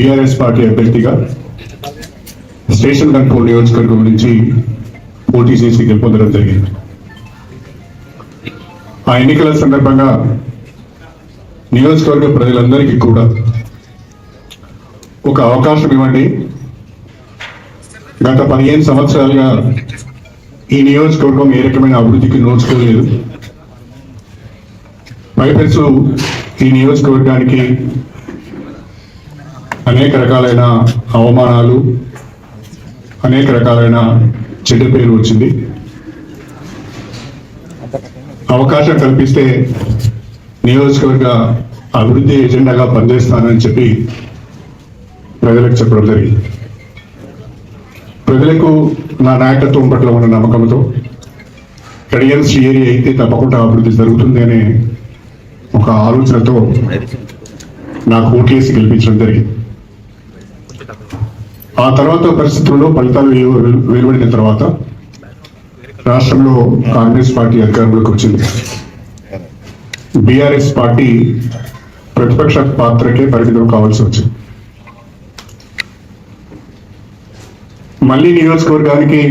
BRS party అభ్యర్థిగా station control నియోజకవర్గం నుంచి పోటీ చేసి గెలుపొందడం జరిగింది. ఆ ఎన్నికల సందర్భంగా నియోజకవర్గ ప్రజలందరికీ కూడా ఒక అవకాశం ఇవ్వండి. గత 15 సంవత్సరాలుగా ఈ నియోజకవర్గం ఏ రకమైన అభివృద్ధికి నోచుకోలేదు. పైపెచ్చు ఈ నియోజకవర్గానికి అనేక రకాలైన అవమానాలు, అనేక రకాలైన చెడ్డ పేరు వచ్చింది. అవకాశం కల్పిస్తే నియోజకవర్గ అభివృద్ధి ఎజెండాగా పనిచేస్తానని చెప్పి ప్రజలకు చెప్పడం జరిగింది. ప్రజలకు నా నాయకత్వం పట్ల ఉన్న నమ్మకంతో కడియం ఏరియా అయితే తప్పకుండా అభివృద్ధి జరుగుతుంది అనే ఒక ఆలోచనతో నాకు ఓటేసి గెలిపించడం జరిగింది. ఆ తర్వాత పరిస్థితుల్లో ఫలితాలు వెలువడిన తర్వాత రాష్ట్రంలో కాంగ్రెస్ పార్టీ అధికారంలోకి వచ్చింది. బీఆర్ఎస్ పార్టీ ప్రతిపక్ష పాత్రకే పరిమితం కావాల్సి వచ్చింది. మళ్ళీ నియోజకవర్గానికి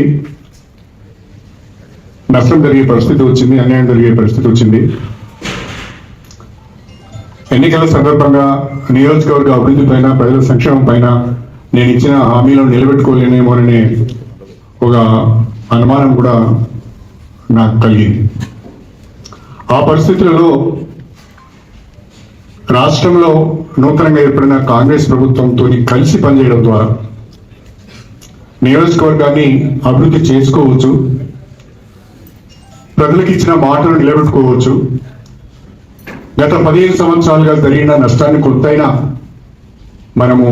నష్టం జరిగే పరిస్థితి వచ్చింది, అన్యాయం జరిగే పరిస్థితి వచ్చింది. ఎన్నికల సందర్భంగా నియోజకవర్గ అభివృద్ధి పైన, ప్రజల సంక్షేమం పైన నేను ఇచ్చిన హామీలను నిలబెట్టుకోలేనేమోననే ఒక అనుమానం కూడా నాకు కలిగింది. ఆ పరిస్థితులలో రాష్ట్రంలో నూతనంగా ఏర్పడిన కాంగ్రెస్ ప్రభుత్వంతో కలిసి పనిచేయడం ద్వారా నియోజకవర్గాన్ని అభివృద్ధి చేసుకోవచ్చు, ప్రజలకు ఇచ్చిన మాటను నిలబెట్టుకోవచ్చు. గత 15 సంవత్సరాలుగా జరిగిన నష్టాన్ని కొంతైనా మనము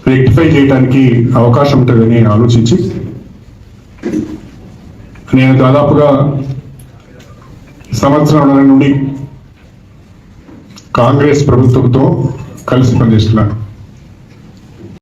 రెక్టిఫై చేయడానికి అవకాశం ఉంటుందని ఆలోచించి నేను దాదాపుగా సంవత్సరాల నుండి కాంగ్రెస్ ప్రభుత్వంతో కలిసి పనిచేస్తున్నాను.